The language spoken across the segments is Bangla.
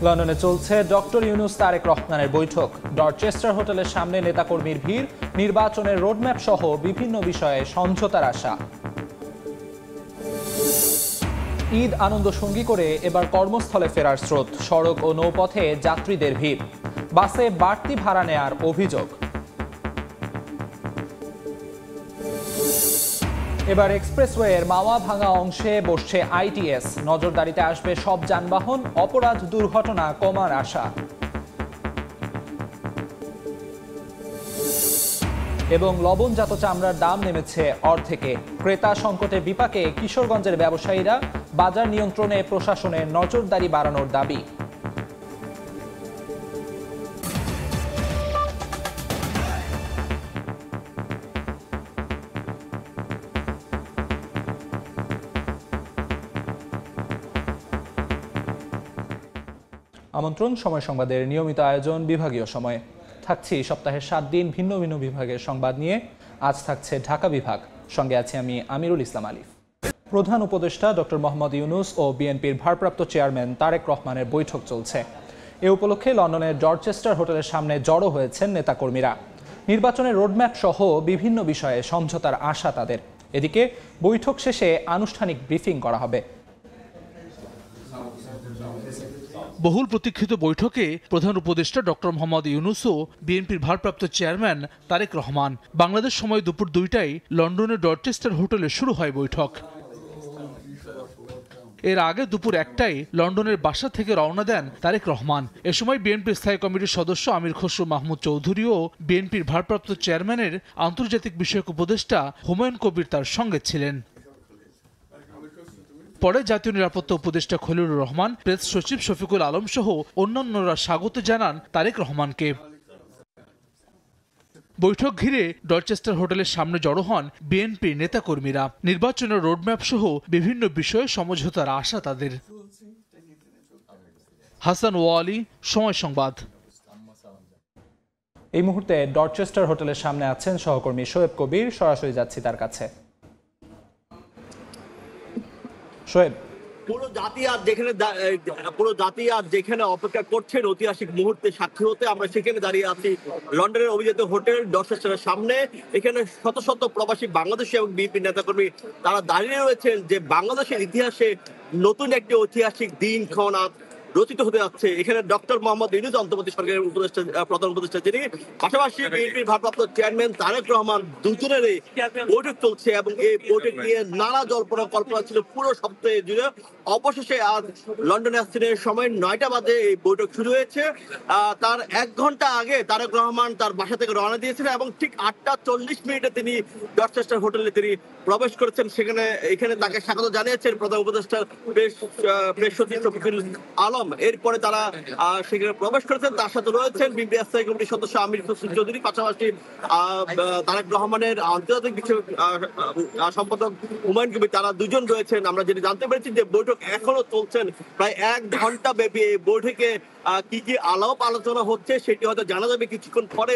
লন্ডনে চলছে ডক্টর ইউনূস তারেক রহমানের বৈঠক। ডরচেস্টার হোটেলের সামনে নেতাকর্মীর ভিড়, নির্বাচনের রোডম্যাপ সহ বিভিন্ন বিষয়ে সমঝোতার আশা। ঈদ আনন্দ সঙ্গী করে এবার কর্মস্থলে ফেরার স্রোত, সড়ক ও নৌপথে যাত্রীদের ভিড়, বাসে বাড়তি ভাড়া নেয়ার অভিযোগ। এবার এক্সপ্রেসওয়ের মাওয়া ভাঙা অংশে বসছে আইটিএস, নজরদারিতে আসবে সব যানবাহন, অপরাধ দুর্ঘটনা কমার আশা। এবং লবণজাত চামড়ার দাম নেমেছে অর্ধেকে, ক্রেতা সংকটে বিপাকে কিশোরগঞ্জের ব্যবসায়ীরা, বাজার নিয়ন্ত্রণে প্রশাসনের নজরদারি বাড়ানোর দাবি। আমন্ত্রণ সময় সংবাদের নিয়মিত আয়োজন বিভাগীয় সময়ে। থাকছি সপ্তাহের 7 দিন ভিন্ন ভিন্ন বিভাগের সংবাদ নিয়ে। আজ থাকছে ঢাকা বিভাগ, সঙ্গে আছি আমি আমিরুল ইসলাম আলিফ। প্রধান উপদেষ্টা ডক্টর মোহাম্মদ ইউনূস ও বিএনপির ভারপ্রাপ্ত চেয়ারম্যান তারেক রহমানের বৈঠক চলছে। এ উপলক্ষে লন্ডনের ডরচেস্টার হোটেলের সামনে জড়ো হয়েছেন নেতাকর্মীরা। নির্বাচনের রোডম্যাপ সহ বিভিন্ন বিষয়ে সমঝোতার আশা তাদের। এদিকে বৈঠক শেষে আনুষ্ঠানিক ব্রিফিং করা হবে। বহুল প্রতীক্ষিত বৈঠকে প্রধান উপদেষ্টা ডক্টর মোহাম্মদ ইউনূস ও বিএনপির ভারপ্রাপ্ত চেয়ারম্যান তারেক রহমান। বাংলাদেশ সময় দুপুর 2টায় লন্ডনের ডরচেস্টার হোটেলে শুরু হয় বৈঠক। এর আগে দুপুর 1টায় লন্ডনের বাসা থেকে রওনা দেন তারেক রহমান। এ সময় বিএনপির স্থায়ী কমিটির সদস্য আমির খসরু মাহমুদ চৌধুরী ও বিএনপির ভারপ্রাপ্ত চেয়ারম্যানের আন্তর্জাতিক বিষয়ক উপদেষ্টা হুমায়ুন কবির তার সঙ্গে ছিলেন। পরে জাতীয় নিরাপত্তা উপদেষ্টা খলিলুর রহমান, প্রেস সচিব শফিকুল আলম সহ অন্যান্যরা স্বাগত জানান তারেক রহমানকে। বৈঠক ঘিরে ডরচেস্টার হোটেলের সামনে জড়ো হন বিএনপি নেতাকর্মীরা। নির্বাচনের রোডম্যাপ সহ বিভিন্ন বিষয়ে সমঝোতার আশা তাদের। হাসান ওয়ালি, সময় সংবাদ। এই মুহূর্তে ডরচেস্টার হোটেলের সামনে আছেন সহকর্মী শোয়েব কবির, সরাসরি যাচ্ছি তার কাছে। শোয়েব, পুরো জাতি আজ যেখানে অপেক্ষা করছেন ঐতিহাসিক মুহূর্তে সাক্ষী হতে, আমরা সেখানে দাঁড়িয়ে আছি লন্ডনের অভিজাত হোটেল ডরচেস্টারের সামনে। এখানে শত শত প্রবাসী বাংলাদেশি এবং বিএনপি নেতাকর্মী তারা দাঁড়িয়ে রয়েছেন যে বাংলাদেশের ইতিহাসে নতুন একটি ঐতিহাসিক দিনক্ষণ রচিত হতে যাচ্ছে। এখানে ডক্টর মোহাম্মদ ইউনূস অন্তর্বর্তী সরকারের উপদেষ্টা, প্রধান উপদেষ্টা যিনি, পাশাপাশি বিএনপির ভারপ্রাপ্ত চেয়ারম্যান তারেক রহমান, দুজনেরই বৈঠক চলছে এবং এই বৈঠক নিয়ে নানা জল্পনা কল্পনা ছিল পুরো সপ্তাহে জুড়ে। অবশেষে আজ লন্ডনে আসছিলেন সময় 9টা বাজে এই বৈঠক শুরু হয়েছে। তার 1 ঘন্টা আগে তারেক রহমান তার বাসা থেকে রওনা দিয়েছিলেন এবং ঠিক 8টা 40 তিনি ডরচেস্টার হোটেলে তিনি প্রবেশ করেছেন। এখানে তাকে স্বাগত জানিয়েছেন প্রধান উপদেষ্টার প্রেস সচিব শফিকুল আলম। এরপরে তারা সেখানে প্রবেশ করেছেন। তার সাথে রয়েছেন বিএনপি স্থায়ী কমিটির সদস্য আমির খসরু চৌধুরী, পাশাপাশি তারেক রহমানের আন্তর্জাতিক বিষয় সম্পাদক হুমায়ুন কবির। তারা দুজন রয়েছেন। আমরা যেটা জানতে পেরেছি যে বৈঠক এখনো চলছেন, প্রায় 1 ঘন্টা ব্যাপী এই বৈঠকে কি কি আলাপ আলোচনা হচ্ছে সেটি হয়তো জানা যাবে কিছুক্ষণ পরে।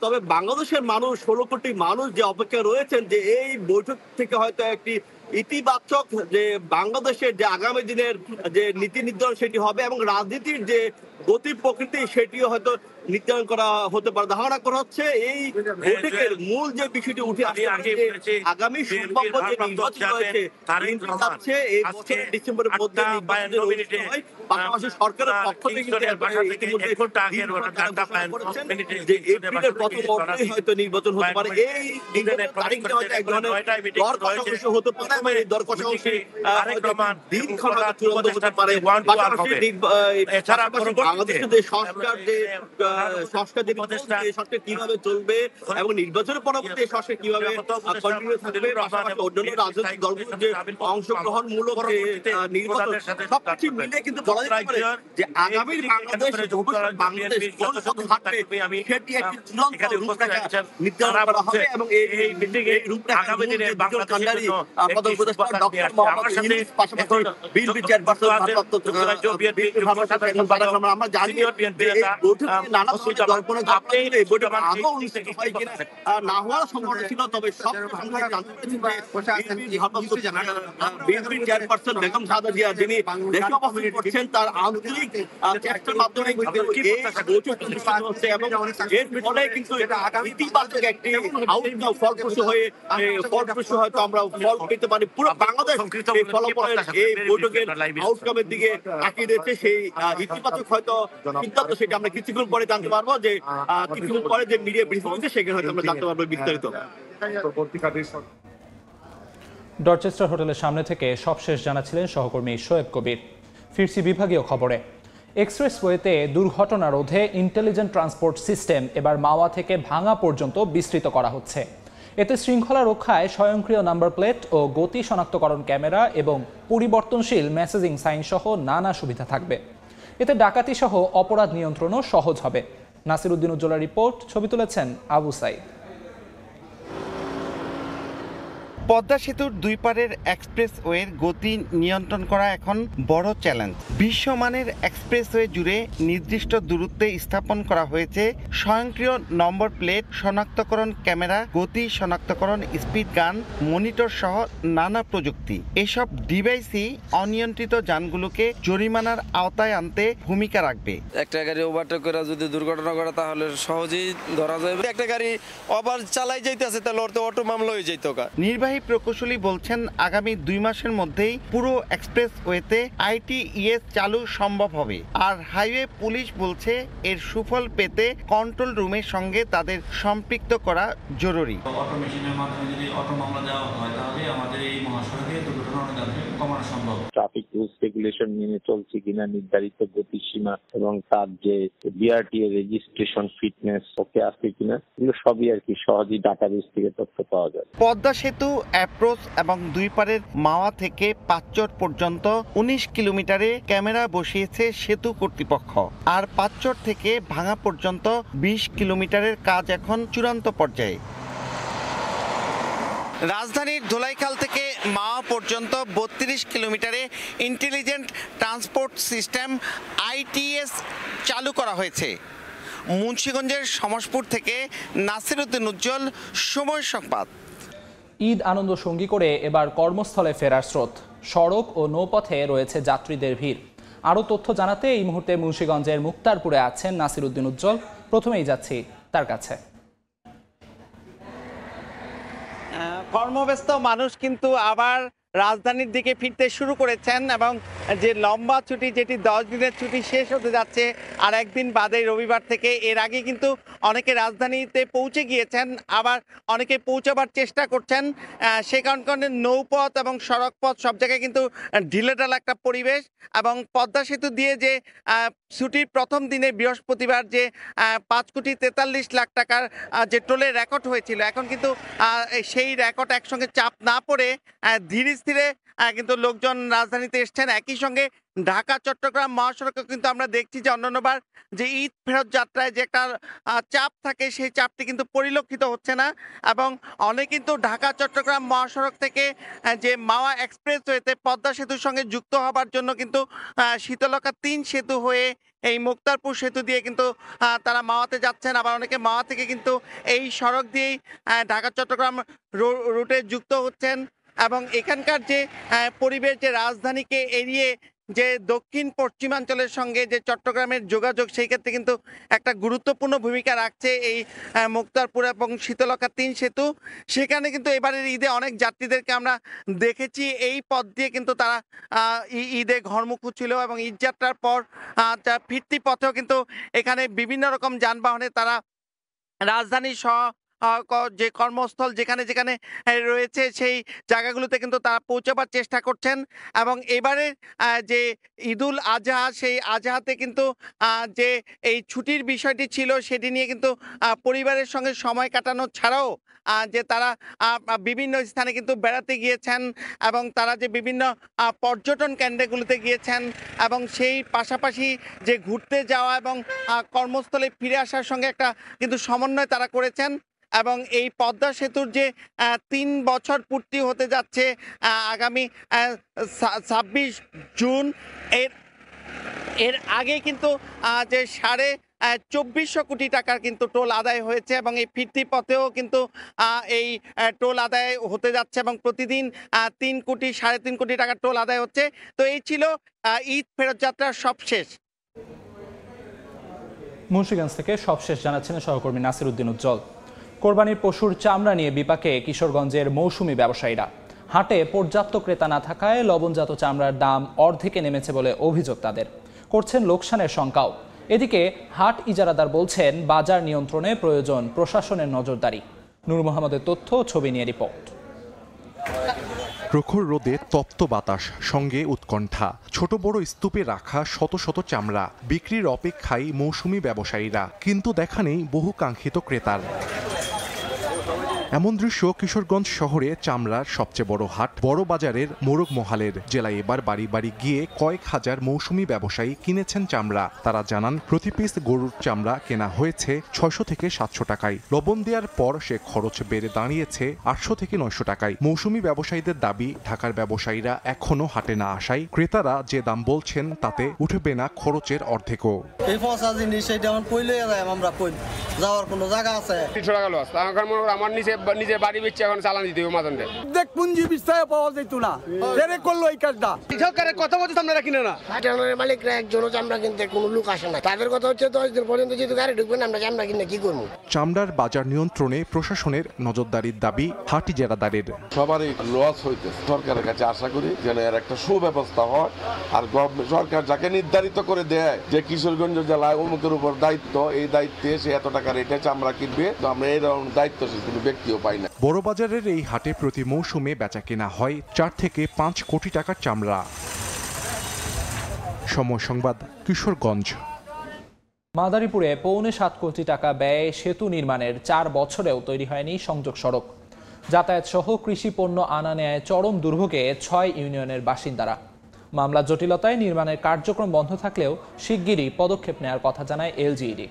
তবে বাংলাদেশের মানুষ, 16 কোটি মানুষ যে অপেক্ষা রয়েছেন যে এই বৈঠক থেকে হয়তো একটি ইতিবাচক যে বাংলাদেশের যে আগামী দিনের যে নীতি নির্ধারণ সেটি হবে এবং রাজনীতির যে গতি প্রকৃতি সেটিও হয়তো নির্ধারণ করা হতে পারে। ধারণা করা হচ্ছে এই বৈঠকের মূল যে বিষয়টি উঠে আসছে আগামী সম্ভাব্য যে নির্বাচন রয়েছে এই বছরের ডিসেম্বরের মধ্যে হয়। পাশাপাশি সরকারের পক্ষ থেকে যে এপ্রিলের প্রথম অর্ধেই হয়তো নির্বাচন হতে পারে। এই তারিখটা হয়তো এক ধরনের দর কষাকষি হতে পারে এবং এই দর কষাকষি দিনক্ষণ হয়তো চূড়ান্ত হতে পারে। পাশাপাশি বাংলাদেশের যে সংস্কার কিভাবে চলবে এবং নির্বাচনের পরবর্তী সংস্কার কিভাবে কন্টিনিউ থাকবে, পাশাপাশি অন্যান্য রাজনৈতিক দলগুলোর যে অংশগ্রহণমূলক নির্বাচন, সবকিছু মিলে কিন্তু বলা যেতে পারে যে আগামী বাংলাদেশ কোন পথে হাঁটবে সেটি একটি চূড়ান্ত রূপরেখা নির্ধারণ করা হবে এবং এই রূপরেখা প্রধান উপদেষ্টা ডক্টর মোহাম্মদ ইউনূস, পাশাপাশি বিএনপি চেয়ারপারসন ভারপ্রাপ্ত আমরা জানি বৈঠকে নানা ধরনের জল্পনা ছিল এই বৈঠক আদৌ অনুষ্ঠিত হয় কিনা না হওয়ার সম্ভাবনা ছিল। তবে সব আমরা জানতে পেরেছি যে বিএনপির চেয়ারপারসন বেগম খালেদা জিয়া যিনি দেশে অবস্থান করছেন তার আন্তরিক চেষ্টার মাধ্যমে এই বৈঠক অনুষ্ঠিত হচ্ছে এবং এর ফলে কিন্তু ইতিবাচক একটি আউটকাম ফলপ্রসূ হয়তো আমরা ফল পেতে পারি। পুরো বাংলাদেশ এই ফলাফলের এই বৈঠকের আউটকামের দিকে তাকিয়ে দিচ্ছে। সেই ইতিবাচক হয়তো সিদ্ধান্ত সেটা আমরা কিছুক্ষণ পরে জানতে পারবো, যে কিছুক্ষণ পরে যে মিডিয়া ব্রিফিং হচ্ছে সেখানে হয়তো আমরা জানতে পারবো বিস্তারিত। ডরচেস্টার হোটেলের সামনে থেকে সবশেষ জানাচ্ছিলেন সহকর্মী শোয়েব কবির। ফিরছি বিভাগীয় খবরে। এক্সপ্রেসওয়েতে দুর্ঘটনা রোধে ইন্টেলিজেন্ট ট্রান্সপোর্ট সিস্টেম এবার মাওয়া থেকে ভাঙা পর্যন্ত বিস্তৃত করা হচ্ছে। এতে শৃঙ্খলা রক্ষায় স্বয়ংক্রিয় নাম্বার প্লেট ও গতি শনাক্তকরণ ক্যামেরা এবং পরিবর্তনশীল মেসেজিং সাইন সহ নানা সুবিধা থাকবে। এতে ডাকাতি সহ অপরাধ নিয়ন্ত্রণও সহজ হবে। নাসির উদ্দিন উজ্জ্বলার রিপোর্ট, ছবি তুলেছেন আবু সাইদ। পদ্মা সেতুর দুই পারের এক্সপ্রেসওয়ের গতি নিয়ন্ত্রণ করা এখন বড় চ্যালেঞ্জ। বিশ্বমানের এক্সপ্রেসওয়ে জুড়ে নির্দিষ্ট দূরত্বে স্থাপন করা হয়েছে স্বয়ংক্রিয় নম্বর প্লেট শনাক্তকরণ ক্যামেরা, গতি শনাক্তকরণ, স্পিড গান, মনিটর সহ নানা প্রযুক্তি। এসব ডিভাইসই অনিয়ন্ত্রিত যানগুলোকে জরিমানার আওতায় আনতে ভূমিকা রাখবে। একটা গাড়ি ওভারটেক করে যদি দুর্ঘটনা করে তাহলে সহজেই ধরা যাবে। একটা গাড়ি ওভার চালাই যাইতেছে তাহলে ওর তো অটো মামলা হয়ে যাইতো। নির্বাহী প্রকৌশলী বলছেন আগামী 2 মাসের মধ্যেই পুরো এক্সপ্রেসওয়েতে ITES চালু সম্ভব হবে। আর হাইওয়ে পুলিশ বলছে এর সুফল পেতে কন্ট্রোল রুমের সঙ্গে তাদের সম্পৃক্ত করা জরুরি। অটোমেশনের মাধ্যমে যদি অটো মামলা দেওয়া হয় তাহলে আমাদের এই মহাসড়কে দুর্ঘটনা কমানো সম্ভব। ট্রাফিক রুলস রেগুলেশন মেনে চলছে কিনা, নির্ধারিত গতিসীমা এবং তার যে BRT এর রেজিস্ট্রেশন ফিটনেস ওকে আছে কিনা, এগুলো সবই আর কি সহজেই ডাটাবেস থেকে তথ্য পাওয়া যায়। পদ্মা সেতু অ্যাপ্রোচ এবং দুই পারের মাওয়া থেকে পাঁচচর পর্যন্ত 19 কিলোমিটারে ক্যামেরা বসিয়েছে সেতু কর্তৃপক্ষ। আর পাঁচচর থেকে ভাঙা পর্যন্ত 20 কিলোমিটারের কাজ এখন চূড়ান্ত পর্যায়ে। রাজধানীর ধোলাইখাল থেকে মাওয়া পর্যন্ত 32 কিলোমিটারে ইন্টেলিজেন্ট ট্রান্সপোর্ট সিস্টেম ITS চালু করা হয়েছে। মুন্সিগঞ্জের সমসপুর থেকে নাসির উদ্দিন উজ্জ্বল, সময় সংবাদ। ঈদ আনন্দ সঙ্গী করে এবার কর্মস্থলে ফেরার স্রোত। সড়ক ও নৌপথে রয়েছে যাত্রীদের ভিড়। আরও তথ্য জানাতে এই মুহূর্তে মুন্সিগঞ্জের মুক্তারপুরে আছেন নাসির উদ্দিন উজ্জ্বল। প্রথমেই যাচ্ছি তার কাছে। কর্মব্যস্ত মানুষ কিন্তু আবার রাজধানীর দিকে ফিরতে শুরু করেছেন এবং যে লম্বা ছুটি, যেটি 10 দিনের ছুটি শেষ হতে যাচ্ছে আর একদিন বাদে রবিবার থেকে, এর আগে কিন্তু অনেকে রাজধানীতে পৌঁছে গিয়েছেন, আবার অনেকে পৌঁছাবার চেষ্টা করছেন। সে কারণে নৌপথ এবং সড়কপথ সব জায়গায় কিন্তু ঢিলেঢালা একটা পরিবেশ। এবং পদ্মা সেতু দিয়ে যে ছুটির প্রথম দিনে বৃহস্পতিবার যে 5,43,00,000 টাকার যে টোলের রেকর্ড হয়েছিল, এখন কিন্তু সেই রেকর্ড একসঙ্গে চাপ না পড়ে ধীরে ধীরে কিন্তু লোকজন রাজধানীতে এসছেন। একই সঙ্গে ঢাকা চট্টগ্রাম মহাসড়কে কিন্তু আমরা দেখছি যে অন্যান্যবার যে ঈদ ফেরত যাত্রায় যে একটা চাপ থাকে, সেই চাপটি কিন্তু পরিলক্ষিত হচ্ছে না। এবং অনেক কিন্তু ঢাকা চট্টগ্রাম মহাসড়ক থেকে যে মাওয়া এক্সপ্রেসওয়েতে পদ্মা সেতুর সঙ্গে যুক্ত হবার জন্য কিন্তু শীতলক্ষা 3 সেতু হয়ে এই মুক্তারপুর সেতু দিয়ে কিন্তু তারা মাওয়াতে যাচ্ছেন। আবার অনেকে মাওয়া থেকে কিন্তু এই সড়ক দিয়েই ঢাকা চট্টগ্রাম রুটে যুক্ত হচ্ছেন। এবং এখানকার যে পরিবেশ, যে রাজধানীকে এড়িয়ে যে দক্ষিণ পশ্চিমাঞ্চলের সঙ্গে যে চট্টগ্রামের যোগাযোগ, সেই ক্ষেত্রে কিন্তু একটা গুরুত্বপূর্ণ ভূমিকা রাখছে এই মুক্তারপুর এবং শীতলক্ষা 3 সেতু। সেখানে কিন্তু এবারের ঈদে অনেক যাত্রীদেরকে আমরা দেখেছি এই পথ দিয়ে কিন্তু তারা ঈদে ঘরমুখ ছিল এবং ঈদ যাত্রার পর ফিরতি পথেও কিন্তু এখানে বিভিন্ন রকম যানবাহনে তারা রাজধানী সহ যে কর্মস্থল যেখানে যেখানে রয়েছে সেই জায়গাগুলোতে কিন্তু তারা পৌঁছাবার চেষ্টা করছেন। এবং এবারে যে ঈদুল আজহা, সেই আজহাতে কিন্তু যে এই ছুটির বিষয়টি ছিল সেটি নিয়ে কিন্তু পরিবারের সঙ্গে সময় কাটানো ছাড়াও যে তারা বিভিন্ন স্থানে কিন্তু বেড়াতে গিয়েছেন এবং তারা যে বিভিন্ন পর্যটন কেন্দ্রগুলোতে গিয়েছেন এবং সেই পাশাপাশি যে ঘুরতে যাওয়া এবং কর্মস্থলে ফিরে আসার সঙ্গে একটা কিন্তু সমন্বয় তারা করেছেন। এবং এই পদ্মা সেতুর যে 3 বছর পূর্তি হতে যাচ্ছে আগামী 26 জুন, এর আগে কিন্তু যে 2400 কোটি টাকার কিন্তু টোল আদায় হয়েছে এবং এই ফিরতি পথেও কিন্তু এই টোল আদায় হতে যাচ্ছে এবং প্রতিদিন 3 কোটি 3.5 কোটি টাকার টোল আদায় হচ্ছে। তো এই ছিল ঈদ ফেরত যাত্রার সবশেষ। মুন্সিগঞ্জ থেকে সবশেষ জানাচ্ছেন সহকর্মী নাসির উদ্দিন উজ্জ্বল। কোরবানির পশুর চামড়া নিয়ে বিপাকে কিশোরগঞ্জের মৌসুমি ব্যবসায়ীরা। হাটে পর্যাপ্ত ক্রেতা না থাকায় লবণজাত চামড়ার দাম অর্ধেকে নেমেছে বলে অভিযোগ তাদের, করছেন লোকসানের শঙ্কাও। এদিকে হাট ইজারাদার বলছেন বাজার নিয়ন্ত্রণে প্রয়োজন প্রশাসনের নজরদারি। নূর মোহাম্মদের তথ্য, ছবি নিয়ে রিপোর্ট। প্রখর রোদে তপ্ত বাতাস, সঙ্গে উৎকণ্ঠা। ছোট বড় স্তূপে রাখা শত শত চামড়া বিক্রির অপেক্ষায় মৌসুমি ব্যবসায়ীরা, কিন্তু দেখা নেই বহু কাঙ্ক্ষিত ক্রেতার। এমন দৃশ্য কিশোরগঞ্জ শহরে চামড়ার সবচেয়ে বড় হাট বড় বাজারের মোরগ মহালের। জেলায় এবার বাড়ি বাড়ি গিয়ে কয়েক হাজার মৌসুমি ব্যবসায়ী কিনেছেন চামড়া। তারা জানান প্রতি পিস গরুর চামড়া কেনা হয়েছে 600 থেকে 700 টাকায়। লবণ দেওয়ার পর সে খরচ বেড়ে দাঁড়িয়েছে 800 থেকে 900 টাকায়। মৌসুমি ব্যবসায়ীদের দাবি, ঢাকার ব্যবসায়ীরা এখনো হাটে না আসায় ক্রেতারা যে দাম বলছেন তাতে উঠবে না খরচের অর্ধেকও। এই ফসা জিনিস এটা এখন কইলে আমরা কই যাওয়ার কোনো জায়গা আছে? আমার নিজের বাড়ি বেচে এখন চালান দিতে হবে মাঝে দেখ পুঞ্জি বিস্তায় পাওয়া যেত না, এরে করলো এই কাজটা। সরকারের কথা বলছে আমরা কিনে না। হাটের মালিকরা একজনও চামড়া কিনতে কোনো লোক আসে না। তাদের কথা হচ্ছে 10 দিন পর্যন্ত যেহেতু গাড়ি ঢুকবে না, আমরা চামড়া কিনে কি করবো? চামড়ার বাজার নিয়ন্ত্রণে প্রশাসনের নজরদারির দাবি হাট ইজারাদারের। সবারই লস হইতে সরকারের কাছে আশা করি যেন এর একটা সুব্যবস্থা হয়। আর সরকার যাকে নির্ধারিত করে দেয় যে কিশোরগঞ্জ জেলায় অমুকের উপর দায়িত্ব, এই দায়িত্বে সে এত টাকা রেটে চামড়া কিনবে, তো আমরা এরকম দায়িত্বশীল কোনো ব্যক্তিও পাই না। বড় বাজারের এই হাটে প্রতি মৌসুমে বেচা কেনা হয় 4 থেকে 5 কোটি টাকার চামড়া। সময় সংবাদ, কিশোরগঞ্জ। মাদারীপুরে 7.25 কোটি টাকা ব্যয়ে সেতু নির্মাণের 4 বছরেও তৈরি হয়নি সংযোগ সড়ক। যাতায়াত সহ কৃষি পণ্য আনা নেয় চরম দুর্ভোগে 6 ইউনিয়নের বাসিন্দারা। মামলার জটিলতায় নির্মাণের কার্যক্রম বন্ধ থাকলেও শিগগিরই পদক্ষেপ নেওয়ার কথা জানায় এলজিইডি।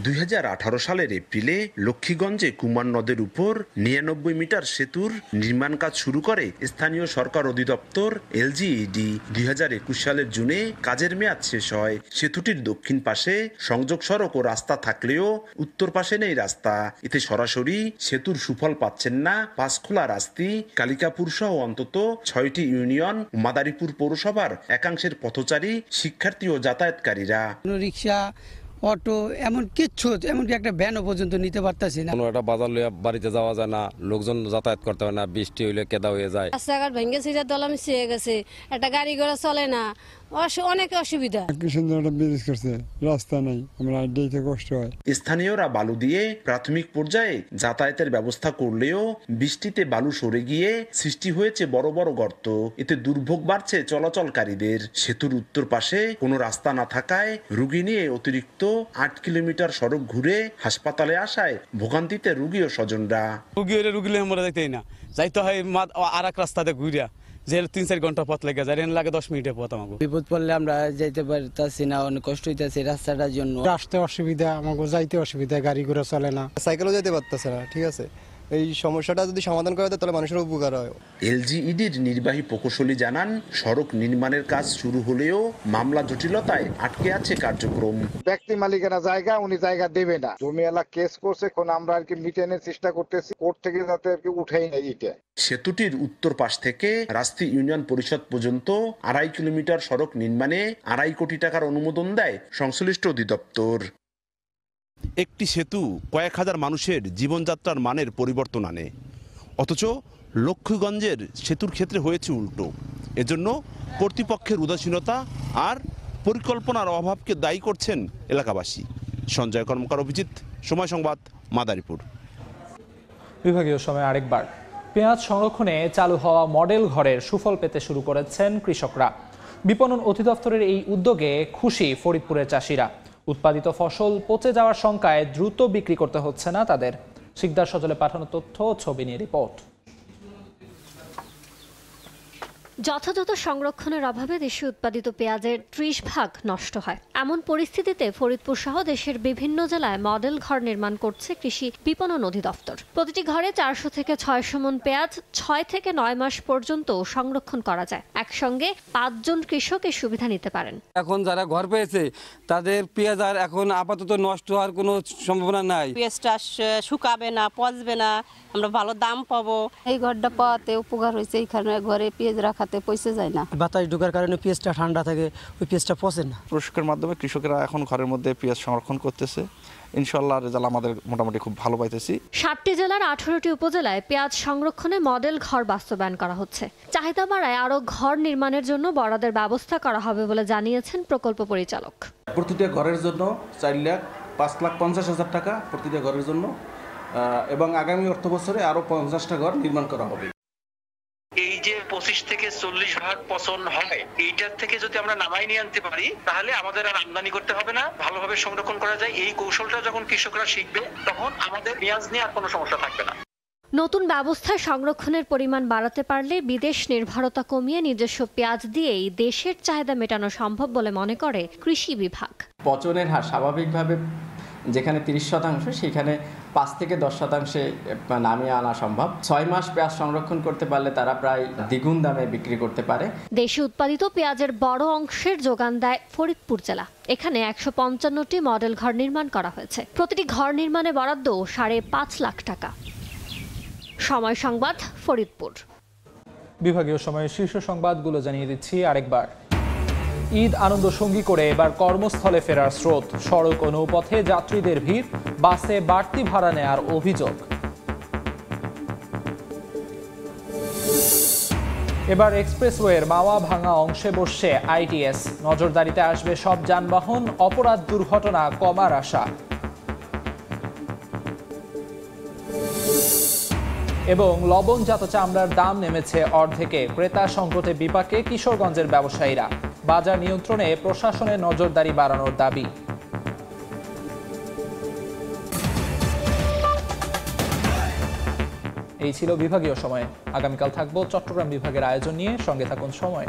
2018 সালের এপ্রিলে লক্ষ্মীগঞ্জে কুমার নদের উপর 99 মিটার সেতুর নির্মাণ কাজ শুরু করে স্থানীয় সরকার অধিদপ্তর এলজিইডি। 2021 সালের জুনে কাজের মেয়াদ শেষ হয়। সেতুটির দক্ষিণ পাশে সংযোগ সড়ক ও রাস্তা থাকলেও উত্তর পাশে নেই রাস্তা। এতে সরাসরি সেতুর সুফল পাচ্ছেন না পাঁচখোলা, রাস্তি, কালিকাপুর সহ অন্তত 6টি ইউনিয়ন, মাদারীপুর পৌরসভার একাংশের পথচারী, শিক্ষার্থী ও যাতায়াতকারীরা। রিক্সা, অটো, এমনকি একটা ভ্যানও পর্যন্ত নিতে পারতেছি না। কোনো একটা বাজার লইয়া বাড়িতে যাওয়া যায় না, লোকজন যাতায়াত করতে হয় না, বৃষ্টি হইলে কেদা হয়ে যায়। রাস্তাঘাট ভেঙে ছিঁড়ে দলা মিশিয়ে গেছে, একটা গাড়ি ঘোড়া চলে না, অনেক অসুবিধা। কি সুন্দর একটা ব্রিজ করছে, রাস্তা নাই, আমরা যেতে কষ্ট হয়। স্থানীয়রা বালু দিয়ে প্রাথমিক পর্যায়ে যাতায়াতের ব্যবস্থা করলেও বৃষ্টিতে বালু সরে গিয়ে সৃষ্টি হয়েছে বড় বড় গর্ত। এতে দুর্ভোগ বাড়ছে চলাচলকারীদের। সেতুর উত্তর পাশে কোনো রাস্তা না থাকায় রোগী নিয়ে অতিরিক্ত 8 কিলোমিটার সড়ক ঘুরে হাসপাতালে আসায় ভোগান্তিতে রোগী ও স্বজনরা। রুগীলে আমরা যাইতেই না, যাইতে হয় আর এক রাস্তাতে ঘুরিয়া, যে 3-4 ঘন্টা পথ লেগে যায়, লাগে 10 মিনিটের পথ। আমাকে বিপদ পড়লে আমরা যাইতে পারতাছি না, অনেক কষ্ট হইতেছে রাস্তাটার জন্য। আসতে অসুবিধা, আমাকে যাইতে অসুবিধা, গাড়ি ঘোড়া চলে না, সাইকেলও যেতে পারতেছে না। ঠিক আছে, এই সমস্যাটা যদি সমাধান করা যায় তাহলে মানুষের উপকার হয়। এলজিইডির নির্বাহী প্রকৌশলী জানান, সড়ক নির্মাণের কাজ শুরু হলেও মামলা জটিলতায় আটকে আছে কার্যক্রম। ব্যক্তি মালিকানা জায়গা, উনি জায়গা দেবে না, জমি এলাকা কেস করছে, এখন আমরা আর কি মিটানোর চেষ্টা করতেছি, কোর্ট থেকে যাতে আর কি উঠাই না। এটা সেতুটির উত্তর পাশ থেকে রাস্তি ইউনিয়ন পরিষদ পর্যন্ত 2.5 কিলোমিটার সড়ক নির্মাণে 2.5 কোটি টাকার অনুমোদন দেয় সংশ্লিষ্ট অধিদপ্তর। একটি সেতু কয়েক হাজার মানুষের জীবনযাত্রার মানের পরিবর্তন আনে, অথচ লক্ষ্মীগঞ্জের সেতুর ক্ষেত্রে হয়েছে উল্টো। এজন্য কর্তৃপক্ষের উদাসীনতা আর পরিকল্পনার অভাবকে দায়ী করছেন এলাকাবাসী। সঞ্জয় কর্মকার, অভিজিৎ, সময় সংবাদ, মাদারীপুর। বিভাগীয় সময় আরেকবার। পেঁয়াজ সংরক্ষণে চালু হওয়া মডেল ঘরের সুফল পেতে শুরু করেছেন কৃষকরা। বিপণন অধিদপ্তরের এই উদ্যোগে খুশি ফরিদপুরের চাষিরা। উৎপাদিত ফসল পচে যাওয়ার শঙ্কায় দ্রুত বিক্রি করতে হচ্ছে না তাদের। শিকদার সজলে পাঠানো তথ্য, ছবি নিয়ে রিপোর্ট। যথাযথ সংরক্ষণের অভাবে দেশে উৎপাদিত পেঁয়াজের 30 ভাগ নষ্ট হয়। এমন পরিস্থিতিতে ফরিদপুর সহ দেশের বিভিন্ন জেলায় মডেল ঘর নির্মাণ করছে কৃষি বিপণন অধিদপ্তর। প্রতিটি ঘরে 400 থেকে 600 মণ পেঁয়াজ 6 থেকে 9 মাস পর্যন্ত সংরক্ষণ করা যায়। একসঙ্গে 5 জন কৃষক এই সুবিধা নিতে পারেন। এখন যারা ঘর পেয়েছে তাদের পেঁয়াজ আর এখন আপাতত নষ্ট হওয়ার কোনো সম্ভাবনা নাই। পেঁয়াজটা শুকাবে না, পচবে না, আমরা ভালো দাম পাবো। এই ঘরটা পাওয়াতে উপকার হয়েছে। এইখানে ঘরে পেঁয়াজ রাখাতে পয়সা যায় না। বাতাস ঢোকার কারণে পেঁয়াজটা ঠান্ডা থাকে, ওই পেঁয়াজটা পচে না। প্রশিক্ষণের মাধ্যমে কৃষকেরা এখন ঘরের মধ্যে পেঁয়াজ সংরক্ষণ করতেছে। ইনশাআল্লাহ রেজাল্ট আমাদের মোটামুটি খুব ভালো পাইতেছি। 7টি জেলার 18টি উপজেলায় পেঁয়াজ সংরক্ষণে মডেল ঘর বাস্তবায়ন করা হচ্ছে। চাহিদা বাড়ায় আরও ঘর নির্মাণের জন্য বরাদ্দের ব্যবস্থা করা হবে বলে জানিয়েছেন প্রকল্প পরিচালক। প্রতিটা ঘরের জন্য 4,05,50,000 টাকা প্রতিটা ঘরের জন্য, এবং আগামী অর্থ বছরে আরো 50টা ঘর নির্মাণ করা হবে। এই যে 25 থেকে 40% পচন হয়, এইটার থেকে যদি আমরা নামাই নিয়ে আনতে পারি তাহলে আমাদের আর আমদানি করতে হবে না, ভালোভাবে সংরক্ষণ করা যায়। এই কৌশলটা যখন কৃষকরা শিখবে তখন আমাদের পেঁয়াজ নিয়ে আর কোনো সমস্যা থাকবে না। নতুন ব্যবস্থায় সংরক্ষণের পরিমাণ বাড়াতে পারলে বিদেশ নির্ভরতা কমিয়ে নিজস্ব পেঁয়াজ দিয়েই দেশের চাহিদা মেটানো সম্ভব বলে মনে করে কৃষি বিভাগ। পচনের হার স্বাভাবিকভাবে যেখানে 30% সেখানে 5 থেকে 10% নামিয়ে আনা সম্ভব। 6 মাস পেঁয়াজ সংরক্ষণ করতে পারলে তারা প্রায় দ্বিগুণ দামে বিক্রি করতে পারে। দেশে উৎপাদিত পেঁয়াজের বড় অংশের যোগান দেয় ফরিদপুর জেলা। এখানে 155টি মডেল ঘর নির্মাণ করা হয়েছে। প্রতিটি ঘর নির্মাণে বরাদ্দ 5.5 লাখ টাকা। সময় সংবাদ, ফরিদপুর। বিভাগীয় সময়ের শীর্ষ সংবাদগুলো জানিয়ে দিচ্ছি আরেকবার। ঈদ আনন্দ সঙ্গী করে এবার কর্মস্থলে ফেরার স্রোত। সড়ক ও নৌপথে যাত্রীদের ভিড়, বাসে বাড়তি ভাড়া নেয়ার অভিযোগ। এবার এক্সপ্রেসওয়ের মাওয়া ভাঙা অংশে বসছে আইটিএস। নজরদারিতে আসবে সব যানবাহন, অপরাধ দুর্ঘটনা কমার আশা। এবং লবণজাত চামড়ার দাম নেমেছে অর্ধেকে। ক্রেতা সংকটে বিপাকে কিশোরগঞ্জের ব্যবসায়ীরা। বাজার নিয়ন্ত্রণে প্রশাসনের নজরদারি বাড়ানোর দাবি। এই ছিল বিভাগীয় সময়। আগামীকাল থাকবো চট্টগ্রাম বিভাগের আয়োজন নিয়ে। সঙ্গে থাকুন সময়।